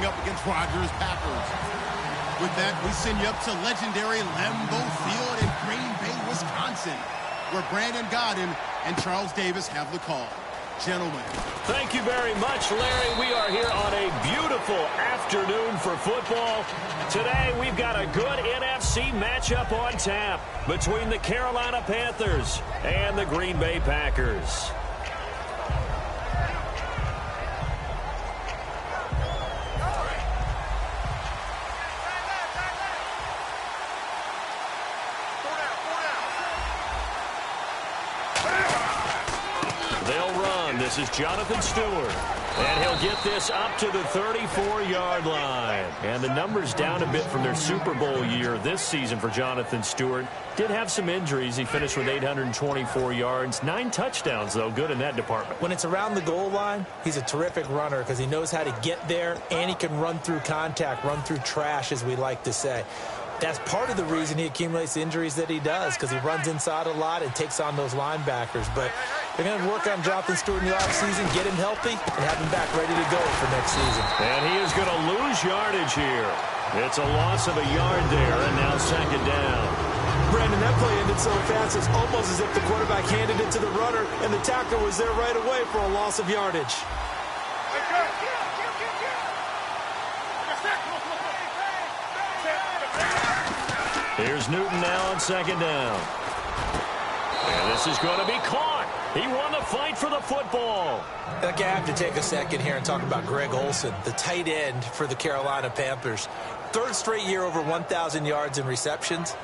up against Rodgers' Packers. With that, we send you up to legendary Lambeau Field in Green Bay, Wisconsin, where Brandon Gaudin and Charles Davis have the call. Gentlemen. Thank you very much, Larry. We are here on a beautiful afternoon for football. Today, we've got a good NFC matchup on tap between the Carolina Panthers and the Green Bay Packers. This is Jonathan Stewart, and he'll get this up to the 34-yard line. And the numbers down a bit from their Super Bowl year this season for Jonathan Stewart. Did have some injuries. He finished with 824 yards, 9 touchdowns, though. Good in that department. When it's around the goal line, he's a terrific runner because he knows how to get there, and he can run through contact, run through trash, as we like to say. That's part of the reason he accumulates the injuries that he does, because he runs inside a lot and takes on those linebackers. But they're going to work on Jonathan Stewart in the offseason, get him healthy, and have him back ready to go for next season. And he is going to lose yardage here. It's a loss of a yard there, and now second down. Brandon, that play ended so fast, it's almost as if the quarterback handed it to the runner, and the tackler was there right away for a loss of yardage. Here's Newton now on second down. And this is going to be caught. He won the fight for the football. Okay, I have to take a second here and talk about Greg Olsen, the tight end for the Carolina Panthers. 3rd straight year over 1,000 yards in receptions.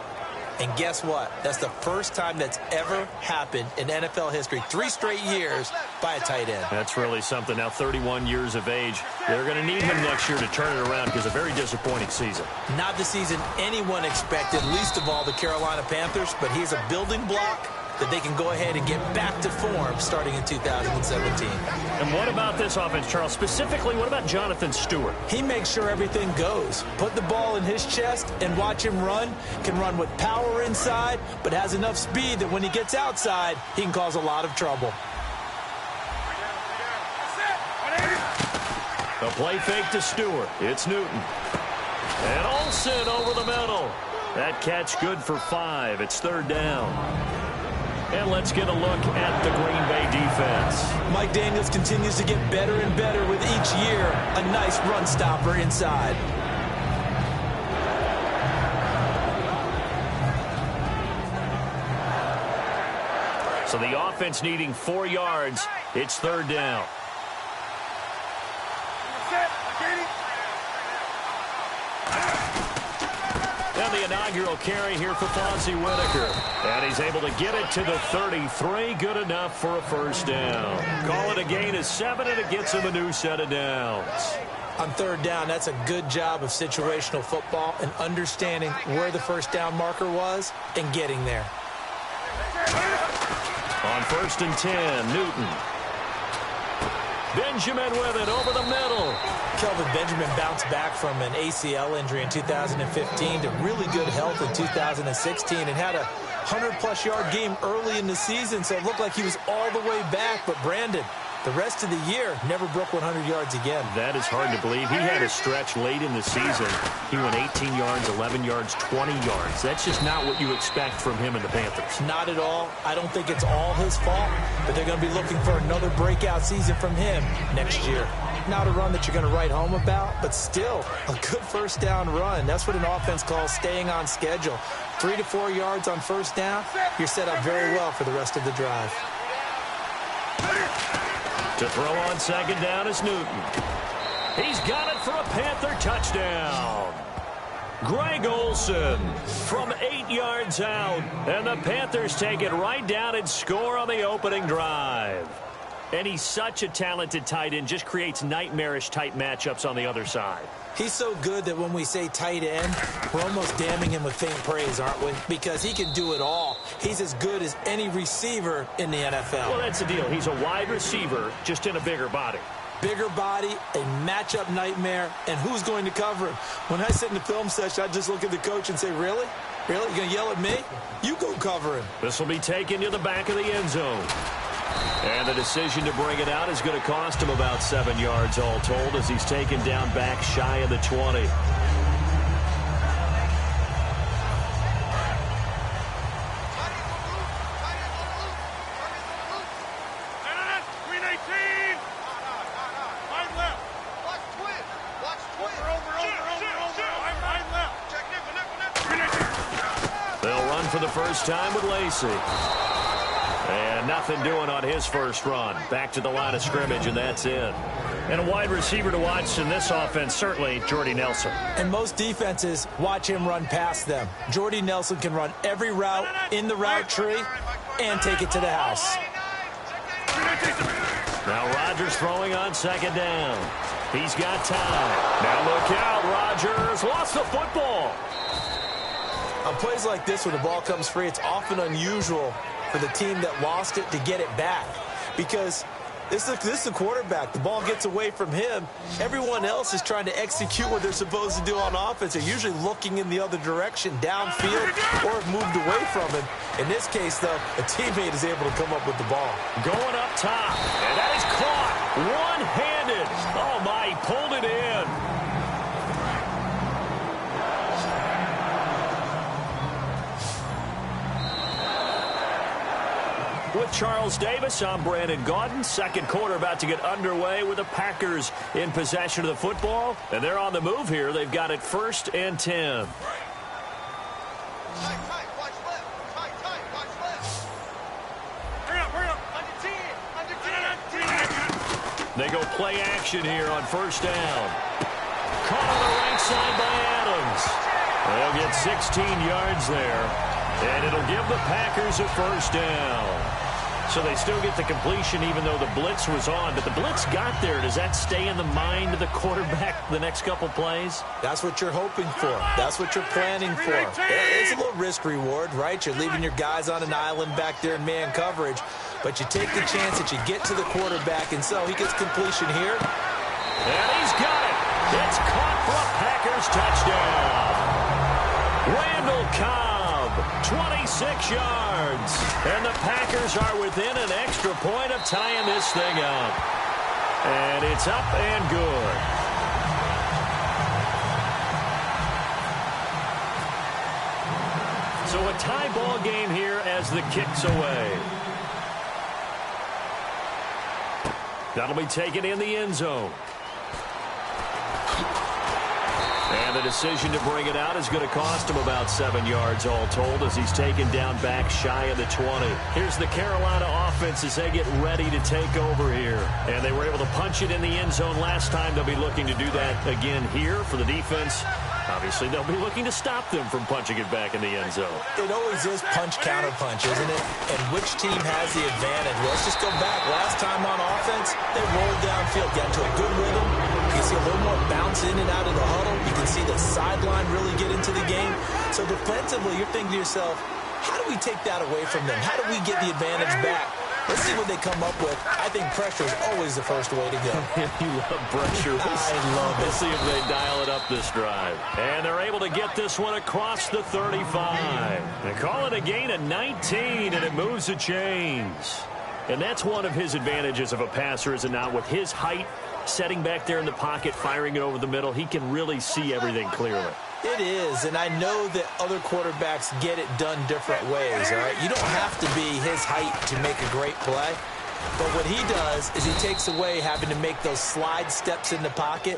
And guess what? That's the first time that's ever happened in NFL history. 3 straight years by a tight end. That's really something. Now 31 years of age. They're going to need him next year to turn it around because a very disappointing season. Not the season anyone expected, least of all the Carolina Panthers, but he's a building block that they can go ahead and get back to form starting in 2017. And what about this offense, Charles? Specifically, what about Jonathan Stewart? He makes sure everything goes. Put the ball in his chest and watch him run. Can run with power inside, but has enough speed that when he gets outside, he can cause a lot of trouble. A play fake to Stewart. It's Newton. And Olsen over the middle. That catch good for 5. It's 3rd down. And let's get a look at the Green Bay defense. Mike Daniels continues to get better and better with each year. A nice run stopper inside. So the offense needing 4 yards. It's 3rd down. And the inaugural carry here for Fonzie Whitaker. And he's able to get it to the 33. Good enough for a 1st down. Call it a gain of 7, and it gets him a new set of downs. On 3rd down, that's a good job of situational football and understanding where the 1st down marker was and getting there. On 1st and 10, Newton. Benjamin with it over the middle. Kelvin Benjamin bounced back from an ACL injury in 2015 to really good health in 2016 and had a 100-plus yard game early in the season, so it looked like he was all the way back. But Brandon, the rest of the year, never broke 100 yards again. That is hard to believe. He had a stretch late in the season. He went 18 yards, 11 yards, 20 yards. That's just not what you expect from him and the Panthers. Not at all. I don't think it's all his fault, but they're going to be looking for another breakout season from him next year. Not a run that you're going to write home about, but still a good 1st down run. That's what an offense calls staying on schedule. 3 to 4 yards on 1st down, you're set up very well for the rest of the drive. To throw on 2nd down is Newton. He's got it for a Panther touchdown. Greg Olsen from 8 yards out. And the Panthers take it right down and score on the opening drive. And he's such a talented tight end, just creates nightmarish-type matchups on the other side. He's so good that when we say tight end, we're almost damning him with faint praise, aren't we? Because he can do it all. He's as good as any receiver in the NFL. Well, that's the deal. He's a wide receiver, just in a bigger body. Bigger body, a matchup nightmare, and who's going to cover him? When I sit in the film session, I just look at the coach and say, really? Really? You're going to yell at me? You go cover him. This will be taken to the back of the end zone. And the decision to bring it out is going to cost him about 7 yards all told as he's taken down back shy of the 20. They'll run for the first time with Lacey. And nothing doing on his first run. Back to the line of scrimmage, and that's it. And a wide receiver to watch in this offense, certainly Jordy Nelson. And most defenses watch him run past them. Jordy Nelson can run every route in the route tree and take it to the house. Now Rodgers throwing on second down. He's got time. Now look out, Rodgers lost the football. On plays like this, when the ball comes free, it's often unusual for the team that lost it to get it back, because this is the quarterback. The ball gets away from him. Everyone else is trying to execute what they're supposed to do on offense. They're usually looking in the other direction, downfield, or have moved away from him. In this case, though, a teammate is able to come up with the ball. Going up top, and that is caught one-handed. Oh, my, he pulled it in. With Charles Davis, I'm Brandon Gaudin. Second quarter about to get underway with the Packers in possession of the football. And they're on the move here. They've got it 1st and 10. They go play action here on 1st down. Caught on the right side by Adams. They'll get 16 yards there. And it'll give the Packers a 1st down. So they still get the completion even though the blitz was on. But the blitz got there. Does that stay in the mind of the quarterback the next couple plays? That's what you're hoping for. That's what you're planning for. It's a little risk reward, right? You're leaving your guys on an island back there in man coverage. But you take the chance that you get to the quarterback, and so he gets completion here. And he's got it. It's caught for a Packers touchdown. Randall Cobb, 26 yards. And the Packers are within an extra point of tying this thing up. And it's up and good. So a tie ball game here as the kick's away. That'll be taken in the end zone. And the decision to bring it out is going to cost him about 7 yards all told as he's taken down back shy of the 20. Here's the Carolina offense as they get ready to take over here. And they were able to punch it in the end zone last time. They'll be looking to do that again here for the defense. Obviously, they'll be looking to stop them from punching it back in the end zone. It always is punch-counter-punch, isn't it? And which team has the advantage? Well, let's just go back. Last time on offense, they rolled downfield, got into a good rhythm. You can see a little more bounce in and out of the huddle. You can see the sideline really get into the game. So defensively, you're thinking to yourself, how do we take that away from them? How do we get the advantage back? Let's see what they come up with. I think pressure is always the first way to go. You love pressure. I love it. Let's see if they dial it up this drive. And they're able to get this one across the 35. They call it a gain of 19, and it moves the chains. And that's one of his advantages of a passer, is it not? With his height, setting back there in the pocket, firing it over the middle, he can really see everything clearly. It is, and I know that other quarterbacks get it done different ways, all right? You don't have to be his height to make a great play. But what he does is he takes away having to make those slide steps in the pocket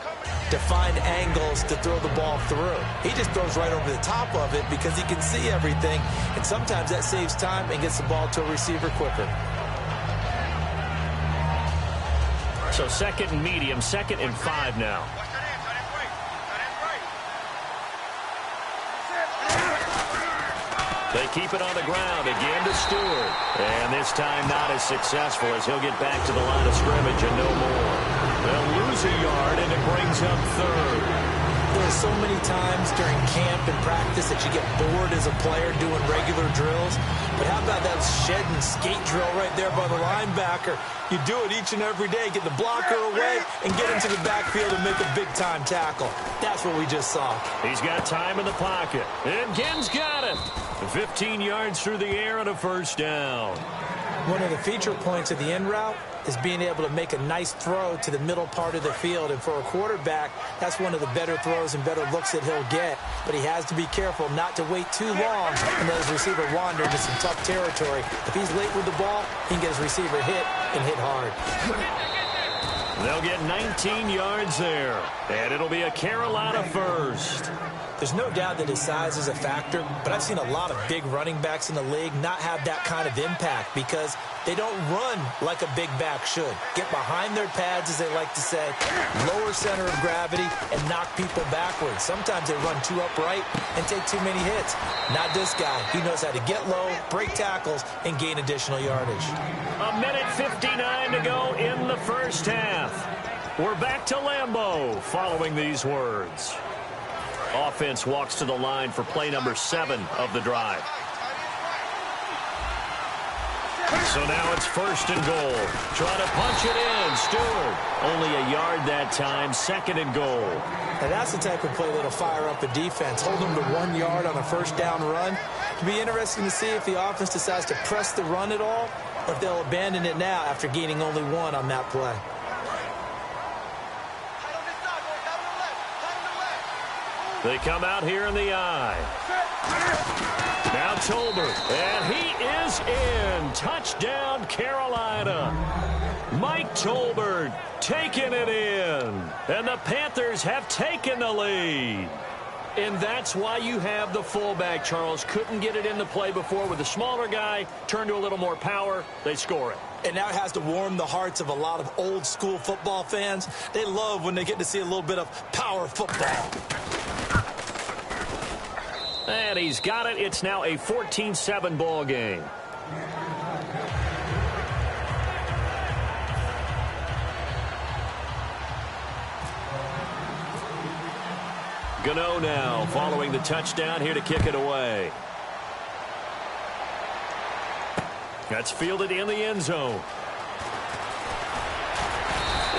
to find angles to throw the ball through. He just throws right over the top of it because he can see everything, and sometimes that saves time and gets the ball to a receiver quicker. So 2nd and medium, 2nd and 5 now. They keep it on the ground again to Stewart. And this time not as successful as he'll get back to the line of scrimmage and no more. They'll lose a yard and it brings up 3rd. There's so many times during camp and practice that you get bored as a player doing regular drills. But how about that shed and skate drill right there by the linebacker? You do it each and every day. Get the blocker away and get into the backfield and make a big-time tackle. That's what we just saw. He's got time in the pocket. And Ginn's got it. 15 yards through the air and a 1st down. One of the feature points of the in route is being able to make a nice throw to the middle part of the field. And for a quarterback, that's one of the better throws and better looks that he'll get. But he has to be careful not to wait too long and let his receiver wander into some tough territory. If he's late with the ball, he can get his receiver hit and hit hard. They'll get 19 yards there, and it'll be a Carolina first. There's no doubt that his size is a factor, but I've seen a lot of big running backs in the league not have that kind of impact because they don't run like a big back should. Get behind their pads, as they like to say, lower center of gravity, and knock people backwards. Sometimes they run too upright and take too many hits. Not this guy. He knows how to get low, break tackles, and gain additional yardage. A minute 59 to go in the first half. We're back to Lambeau following these words. Offense walks to the line for play number 7 of the drive. So now it's first and goal. Trying to punch it in. Stewart. Only a yard that time. Second and goal. And that's the type of play that'll fire up a defense. Hold them to 1 yard on a first down run. It'll be interesting to see if the offense decides to press the run at all or if they'll abandon it now after gaining only 1 on that play. They come out here in the eye. Now Tolbert, and he is in. Touchdown, Carolina. Mike Tolbert taking it in. And the Panthers have taken the lead. And that's why you have the fullback, Charles. Couldn't get it in the play before with the smaller guy. Turned to a little more power. They score it. And now it has to warm the hearts of a lot of old school football fans. They love when they get to see a little bit of power football. And he's got it. It's now a 14-7 ball game. Gano now following the touchdown here to kick it away. That's fielded in the end zone.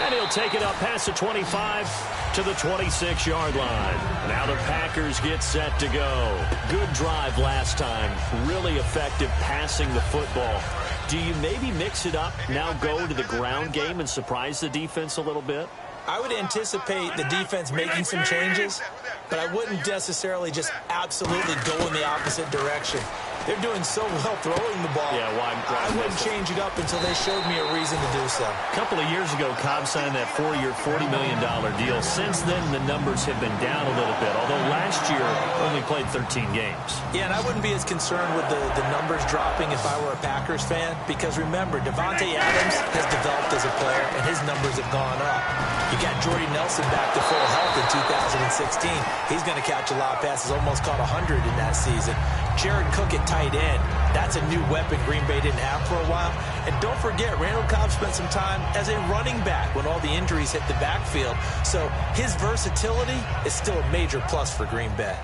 And he'll take it up past the 25 to the 26-yard line. Now the Packers get set to go. Good drive last time. Really effective passing the football. Do you maybe mix it up, now go to the ground game and surprise the defense a little bit? I would anticipate the defense making some changes, but I wouldn't necessarily just absolutely go in the opposite direction. They're doing so well throwing the ball. Yeah, why I wouldn't change it up until they showed me a reason to do so. A couple of years ago, Cobb signed that 4-year, $40 million deal. Since then, the numbers have been down a little bit, although last year only played 13 games. Yeah, and I wouldn't be as concerned with the numbers dropping if I were a Packers fan, because remember, Devontae Adams has developed as a player, and his numbers have gone up. You got Jordy Nelson back to full health in 2016. He's going to catch a lot of passes, almost caught 100 in that season. Jared Cook at tight end. That's a new weapon Green Bay didn't have for a while. And don't forget, Randall Cobb spent some time as a running back when all the injuries hit the backfield. So his versatility is still a major plus for Green Bay.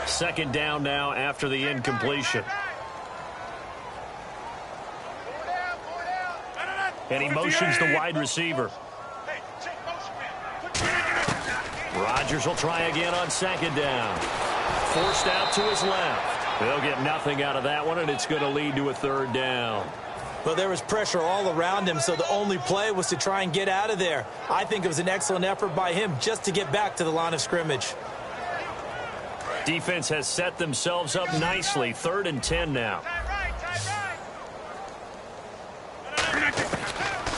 Second down now after the incompletion. And he motions the wide receiver. Rodgers will try again on second down. Forced out to his left. They'll get nothing out of that one, and it's going to lead to a third down. Well, there was pressure all around him, so the only play was to try and get out of there. I think it was an excellent effort by him just to get back to the line of scrimmage. Defense has set themselves up nicely. 3rd and 10 now.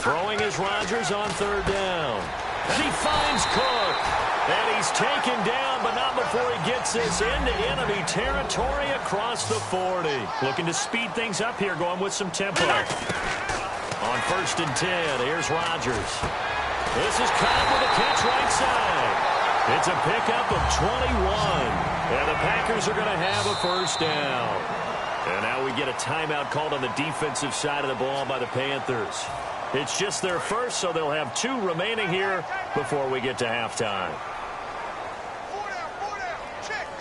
Throwing is Rodgers on 3rd down. And he finds Cook. And he's taken down, but not before he gets this into enemy territory across the 40. Looking to speed things up here, going with some tempo. On 1st and 10, here's Rodgers. This is Cobb with a catch right side. It's a pickup of 21. And the Packers are going to have a first down. And now we get a timeout called on the defensive side of the ball by the Panthers. It's just their first, so they'll have 2 remaining here before we get to halftime.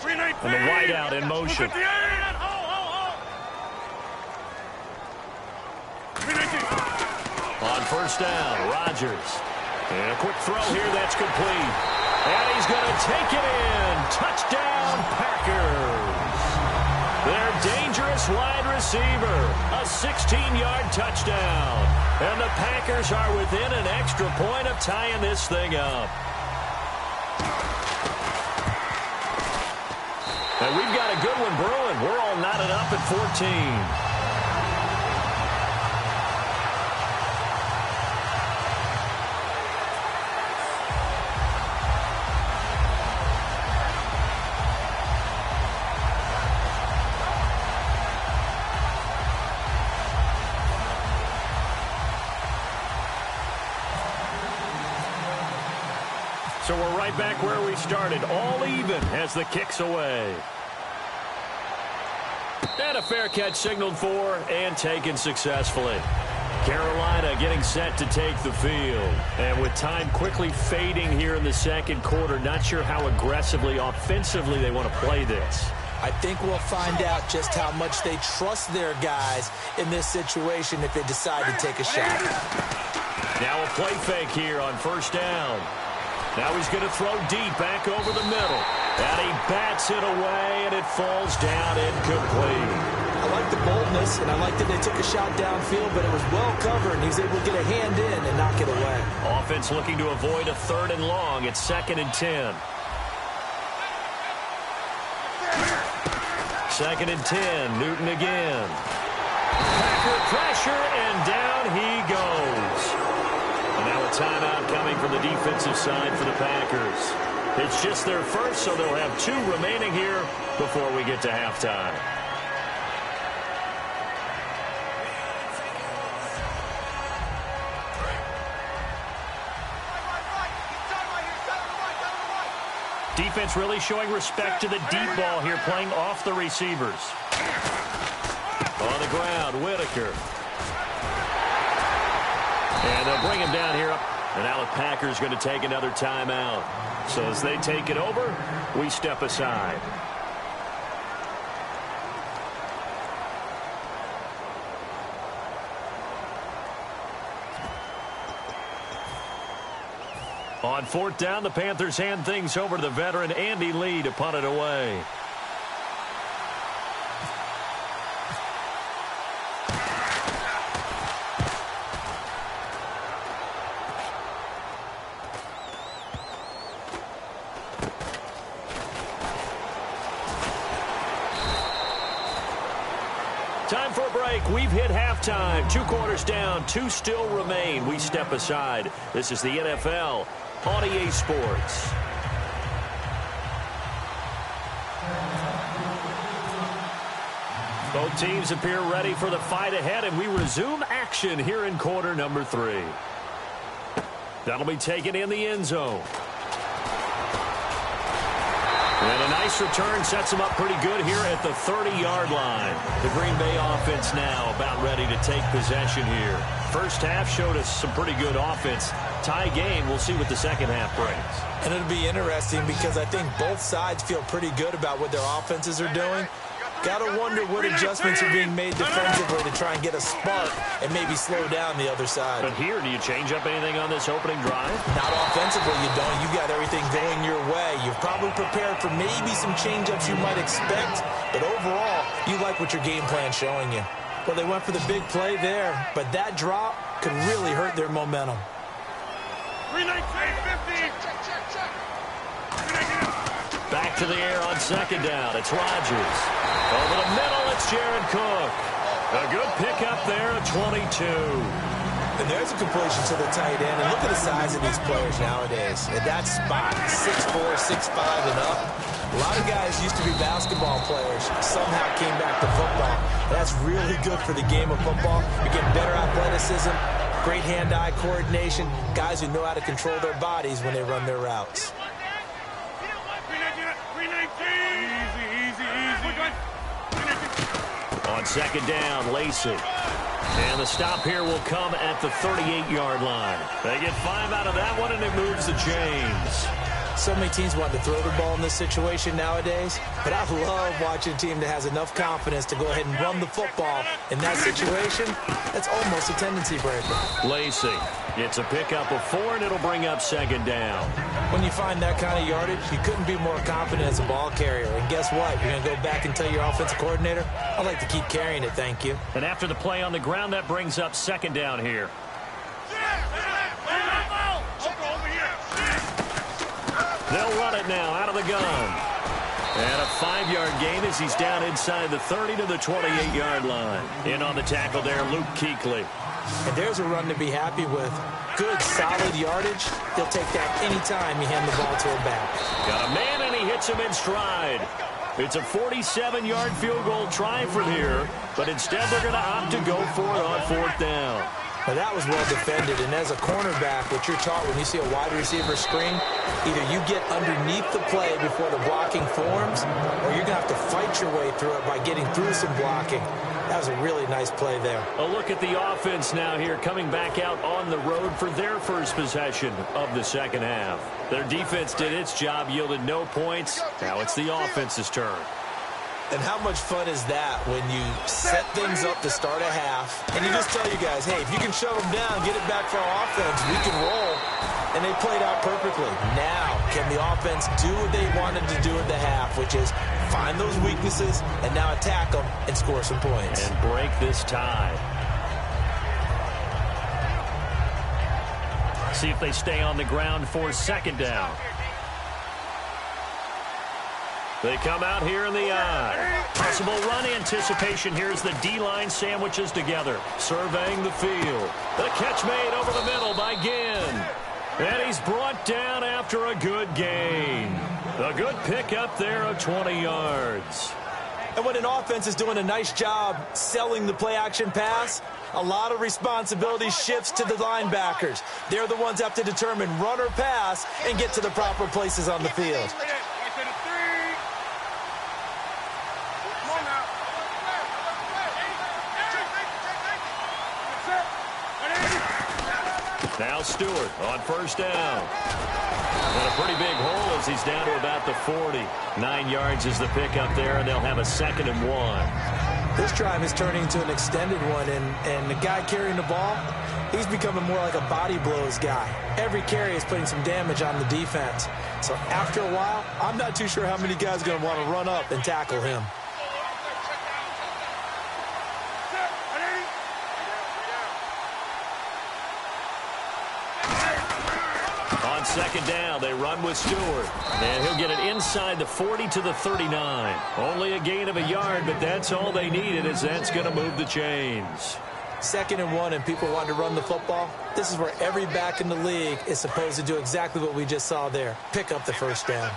And the wideout in motion. On 1st down, Rodgers. And a quick throw here that's complete. And he's going to take it in. Touchdown, Packers. Their dangerous wide receiver. A 16-yard touchdown. And the Packers are within an extra point of tying this thing up. And we've got a good one brewing. We're all knotted up at 14. So we're right back where we started, all even as the kick's away. And a fair catch signaled for and taken successfully. Carolina getting set to take the field. And with time quickly fading here in the second quarter, not sure how aggressively, offensively they want to play this. I think we'll find out just how much they trust their guys in this situation if they decide to take a shot. Now a play fake here on first down. Now he's going to throw deep back over the middle. And he bats it away, and it falls down incomplete. I like the boldness, and I like that they took a shot downfield, but it was well covered, and he was able to get a hand in and knock it away. Offense looking to avoid a 3rd and long. It's 2nd and 10. 2nd and 10. Newton again. Packer pressure, and down he goes. And now a timeout coming from the defensive side for the Packers. It's just their first, so they'll have 2 remaining here before we get to halftime. Defense really showing respect to the deep ball here, playing off the receivers. On the ground, Whitaker. And they'll bring him down here. And now the Packers going to take another timeout. So as they take it over, we step aside. On 4th down, the Panthers hand things over to the veteran Andy Lee to punt it away. Time for a break. We've hit halftime. 2 quarters down. 2 still remain. We step aside. This is the NFL on EA Sports. Both teams appear ready for the fight ahead, and we resume action here in quarter number 3. That'll be taken in the end zone. And a nice return sets them up pretty good here at the 30-yard line. The Green Bay offense now about ready to take possession here. First half showed us some pretty good offense. Tie game, we'll see what the second half brings. And it'll be interesting because I think both sides feel pretty good about what their offenses are doing. Got to wonder what adjustments are being made defensively to try and get a spark and maybe slow down the other side. But here, do you change up anything on this opening drive? Not offensively, you don't. You got everything going your way. You've probably prepared for maybe some change-ups you might expect, but overall, you like what your game plan's showing you. Well, they went for the big play there, but that drop could really hurt their momentum. 319, 50. Back to the air on second down. It's Rodgers. Over the middle, it's Jared Cook. A good pickup there at 22. And there's a completion to the tight end. And look at the size of these players nowadays. At that spot, 6'4", 6'5", and up. A lot of guys used to be basketball players. Somehow came back to football. That's really good for the game of football. You're getting better athleticism, great hand-eye coordination, guys who know how to control their bodies when they run their routes. On second down, Lacey. And the stop here will come at the 38-yard line. They get 5 out of that one, and it moves to James. So many teams want to throw the ball in this situation nowadays, but I love watching a team that has enough confidence to go ahead and run the football. In that situation, that's almost a tendency breaker. Lacey, it's a pickup of 4, and it'll bring up second down. When you find that kind of yardage, you couldn't be more confident as a ball carrier. And guess what? You're going to go back and tell your offensive coordinator, I'd like to keep carrying it, thank you. And after the play on the ground, that brings up second down here. They'll run it now out of the gun. And a 5-yard gain as he's down inside the 30 to the 28-yard line. In on the tackle there, Luke Kuechly. And there's a run to be happy with. Good, solid yardage. He'll take that anytime you hand the ball to a back. Got a man, and he hits him in stride. It's a 47-yard field goal try from here, but instead they're going to opt to go for it on 4th down. Well, that was well defended, and as a cornerback, what you're taught when you see a wide receiver screen, either you get underneath the play before the blocking forms, or you're going to have to fight your way through it by getting through some blocking. That was a really nice play there. A look at the offense now here, coming back out on the road for their first possession of the second half. Their defense did its job, yielded no points. Now it's the offense's turn. And how much fun is that when you set things up to start a half, and you just tell you guys, hey, if you can shut them down, get it back for our offense, we can roll. And they played out perfectly. Now, can the offense do what they wanted to do at the half, which is find those weaknesses and now attack them and score some points. And break this tie. See if they stay on the ground for second down. They come out here in the eye. Possible run anticipation. Here's the D-line sandwiches together. Surveying the field. The catch made over the middle by Ginn. And he's brought down after a good gain. A good pickup there of 20 yards. And when an offense is doing a nice job selling the play-action pass, a lot of responsibility shifts to the linebackers. They're the ones that have to determine run or pass and get to the proper places on the field. Now Stewart on first down. And a pretty big hole as he's down to about the 40. 9 yards is the pickup there, and they'll have a 2nd and 1. This drive is turning into an extended one, and the guy carrying the ball, he's becoming more like a body blows guy. Every carry is putting some damage on the defense. So after a while, I'm not too sure how many guys are going to want to run up and tackle him. On second down, they run with Stewart. And he'll get it inside the 40 to the 39. Only a gain of a yard, but that's all they needed, as that's going to move the chains. 2nd and 1, and people want to run the football. This is where every back in the league is supposed to do exactly what we just saw there. Pick up the first down.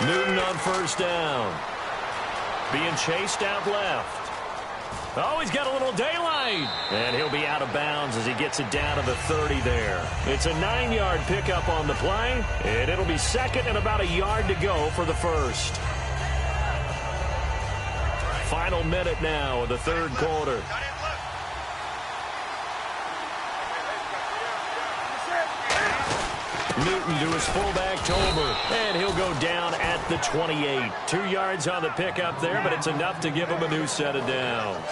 Newton on first down. Being chased out left. Oh, he's got a little daylight. And he'll be out of bounds as he gets it down to the 30 there. It's a 9-yard pickup on the play, and it'll be 2nd and about a yard to go for the first. Final minute now of the 3rd quarter. Newton to his fullback, Tolbert, and he'll go down at the 28. 2 yards on the pickup there, but it's enough to give him a new set of downs.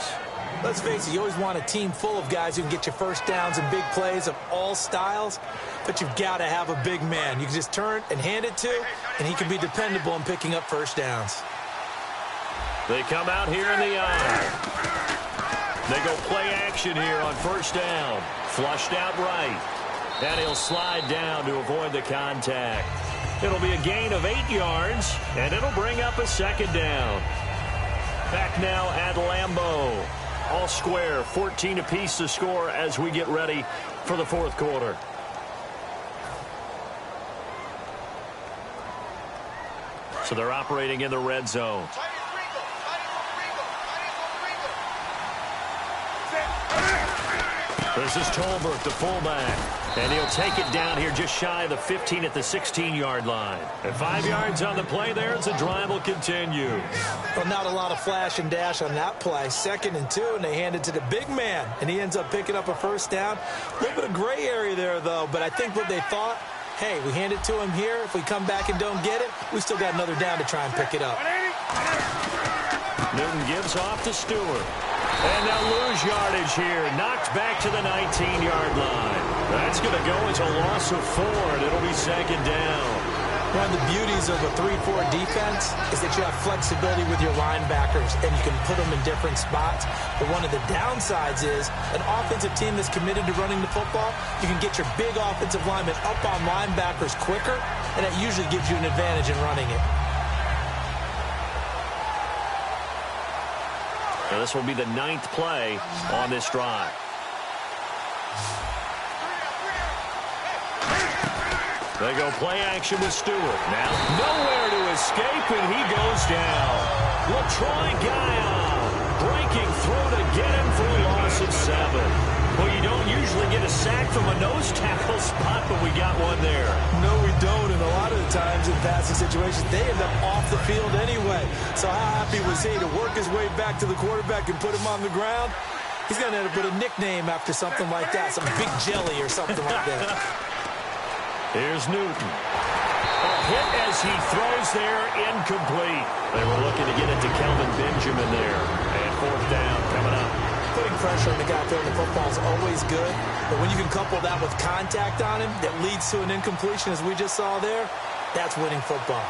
Let's face it, you always want a team full of guys who can get you first downs and big plays of all styles, but you've got to have a big man you can just turn and hand it to, and he can be dependable in picking up first downs. They come out here in the eye. They go play action here on first down. Flushed out right. And he'll slide down to avoid the contact. It'll be a gain of 8 yards, and it'll bring up a 2nd down. Back now at Lambeau. All square, 14 apiece to score as we get ready for the 4th quarter. So they're operating in the red zone. This is Tolbert, the fullback. And he'll take it down here just shy of the 15 at the 16-yard line. And 5 yards on the play there as the drive will continue. Well, not a lot of flash and dash on that play. 2nd and 2, and they hand it to the big man. And he ends up picking up a first down. A little bit of gray area there, though. But I think what they thought, hey, we hand it to him here. If we come back and don't get it, we still got another down to try and pick it up. Newton gives off to Stewart. And they'll lose yardage here. Knocked back to the 19-yard line. That's going to go as a loss of 4, and it'll be 2nd down. One of the beauties of a 3-4 defense is that you have flexibility with your linebackers, and you can put them in different spots. But one of the downsides is an offensive team that's committed to running the football, you can get your big offensive linemen up on linebackers quicker, and that usually gives you an advantage in running it. Now this will be the 9th play on this drive. They go play action with Stewart. Now nowhere to escape, and he goes down. LaTroy Guion breaking through to get him for a loss of 7. Well, you don't usually get a sack from a nose tackle spot, but we got one there. No, we don't, and a lot of the times in passing situations, they end up off the field anyway. So how happy was he to work his way back to the quarterback and put him on the ground? He's going to end up with a nickname after something like that, some Big Jelly or something like that. Here's Newton. A hit as he throws there, incomplete. They were looking to get it to Kelvin Benjamin there. And 4th down coming up. Putting pressure on the guy throwing the football is always good, but when you can couple that with contact on him that leads to an incompletion, as we just saw there, that's winning football.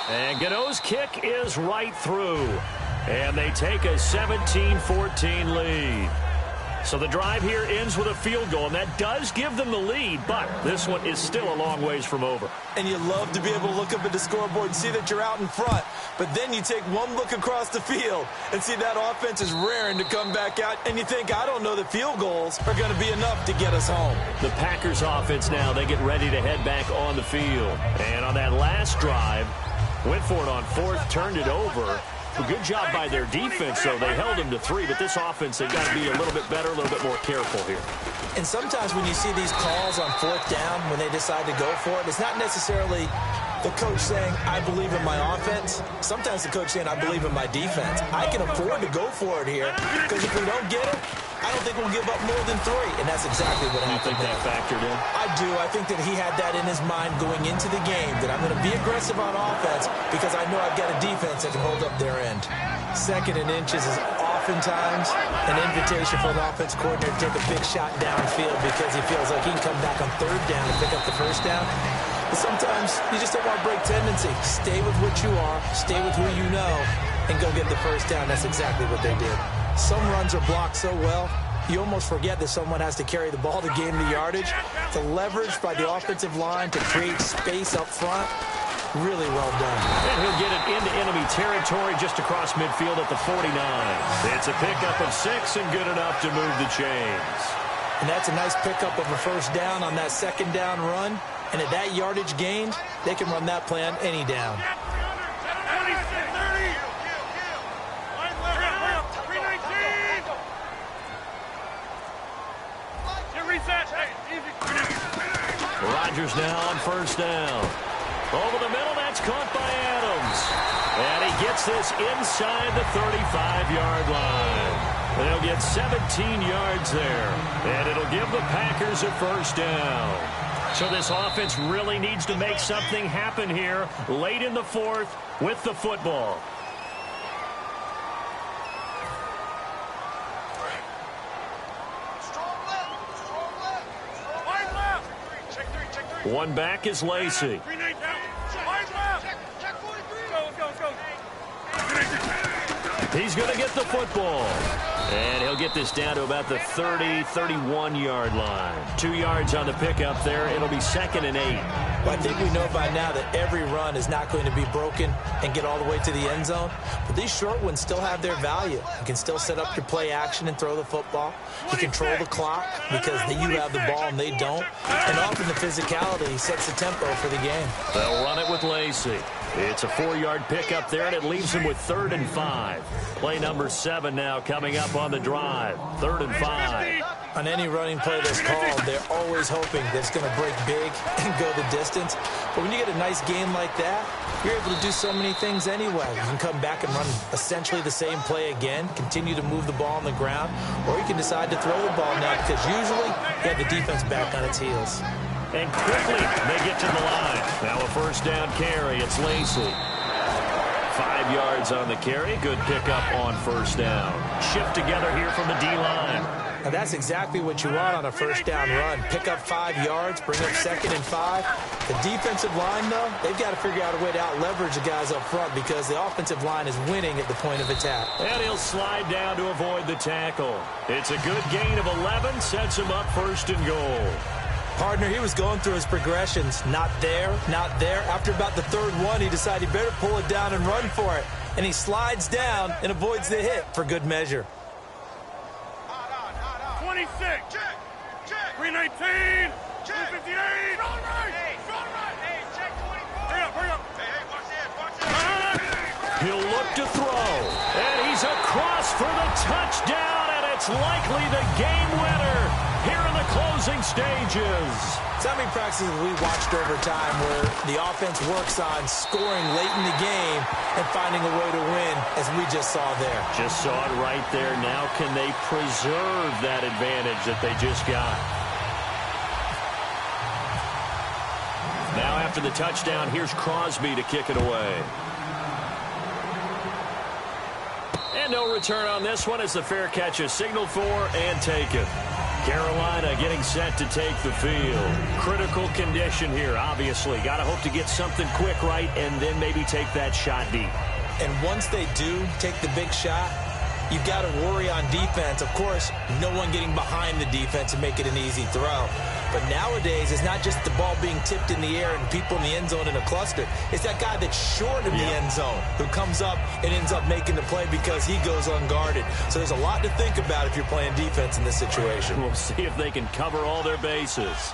And Gano's kick is right through. And they take a 17-14 lead. So the drive here ends with a field goal, and that does give them the lead, but this one is still a long ways from over. And you love to be able to look up at the scoreboard and see that you're out in front, but then you take one look across the field and see that offense is raring to come back out, and you think, I don't know that field goals are going to be enough to get us home. The Packers offense now, they get ready to head back on the field. And on that last drive, went for it on 4th, turned it over. A good job by their defense, though. They held them to 3, but this offense, they've got to be a little bit better, a little bit more careful here. And sometimes when you see these calls on 4th down, when they decide to go for it, it's not necessarily the coach saying, I believe in my offense. Sometimes the coach saying, I believe in my defense. I can afford to go for it here, because if we don't get it, I don't think we'll give up more than 3, and that's exactly what happened. You think that factored in? I do. I think that he had that in his mind going into the game, that I'm going to be aggressive on offense because I know I've got a defense that can hold up their end. 2nd and inches is oftentimes an invitation for an offense coordinator to take a big shot downfield because he feels like he can come back on 3rd down and pick up the 1st down. But sometimes you just don't want to break tendency. Stay with what you are, stay with who you know, and go get the 1st down. That's exactly what they did. Some runs are blocked so well, you almost forget that someone has to carry the ball to gain the yardage. The leverage by the offensive line to create space up front, really well done. And he'll get it into enemy territory just across midfield at the 49. It's a pickup of 6 and good enough to move the chains. And that's a nice pickup of a 1st down on that 2nd down run. And at that yardage gained, they can run that play on any down. Rodgers now on 1st down. Over the middle, that's caught by Adams. And he gets this inside the 35-yard line. And he'll get 17 yards there. And it'll give the Packers a 1st down. So this offense really needs to make something happen here late in the 4th with the football. One back is Lacey. He's going to get the football. And he'll get this down to about the 30, 31-yard line. 2 yards on the pickup there. It'll be 2nd and 8. Well, I think we know by now that every run is not going to be broken and get all the way to the end zone. But these short ones still have their value. You can still set up your play action and throw the football. You control the clock because you have the ball and they don't. And often the physicality sets the tempo for the game. They'll run it with Lacey. It's a 4-yard pickup there, and it leaves him with 3rd and 5. Play number 7 now coming up on the drive. 3rd and 5. On any running play that's called, they're always hoping that it's going to break big and go the distance. But when you get a nice game like that, you're able to do so many things anyway. You can come back and run essentially the same play again, continue to move the ball on the ground, or you can decide to throw the ball now because usually you have the defense back on its heels. And quickly they get to the line. Now a 1st down carry. It's Lacey. 5 yards on the carry. Good pickup on 1st down. Shift together here from the D-line. Now that's exactly what you want on a 1st down run. Pick up 5 yards, bring up 2nd and 5. The defensive line, though, they've got to figure out a way to out-leverage the guys up front because the offensive line is winning at the point of attack. And he'll slide down to avoid the tackle. It's a good gain of 11, sets him up 1st and goal. Partner, he was going through his progressions. Not there, not there. After about the 3rd one, he decided he better pull it down and run for it. And he slides down and avoids the hit for good measure. 26, 319, 258. Hurry up. He'll look to throw, and he's across for the touchdown, and it's likely the game winner here in the closing stages. So many practices we watched over time where the offense works on scoring late in the game and finding a way to win, as we just saw there. Just saw it right there. Now can they preserve that advantage that they just got? Now after the touchdown, here's Crosby to kick it away. And no return on this one as the fair catch is signaled for and taken. Carolina getting set to take the field. Critical condition here, obviously. Got to hope to get something quick right and then maybe take that shot deep. And once they do take the big shot, you've got to worry on defense. Of course, no one getting behind the defense and make it an easy throw. But nowadays, it's not just the ball being tipped in the air and people in the end zone in a cluster. It's that guy that's short of the end zone who comes up and ends up making the play because he goes unguarded. So there's a lot to think about if you're playing defense in this situation. We'll see if they can cover all their bases.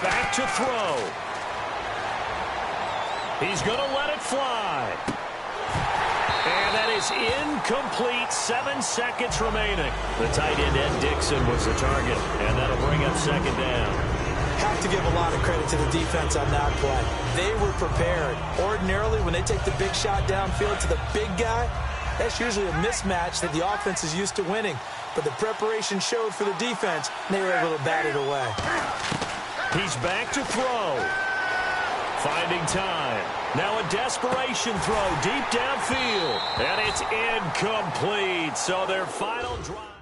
Back to throw. He's going to let it fly. And that is incomplete. 7 seconds remaining. The tight end, Ed Dixon, was the target. And that'll bring up 2nd down. Have to give a lot of credit to the defense on that play. They were prepared. Ordinarily, when they take the big shot downfield to the big guy, that's usually a mismatch that the offense is used to winning. But the preparation showed for the defense, and they were able to bat it away. He's back to throw. Finding time. Now a desperation throw deep downfield. And it's incomplete. So their final drive.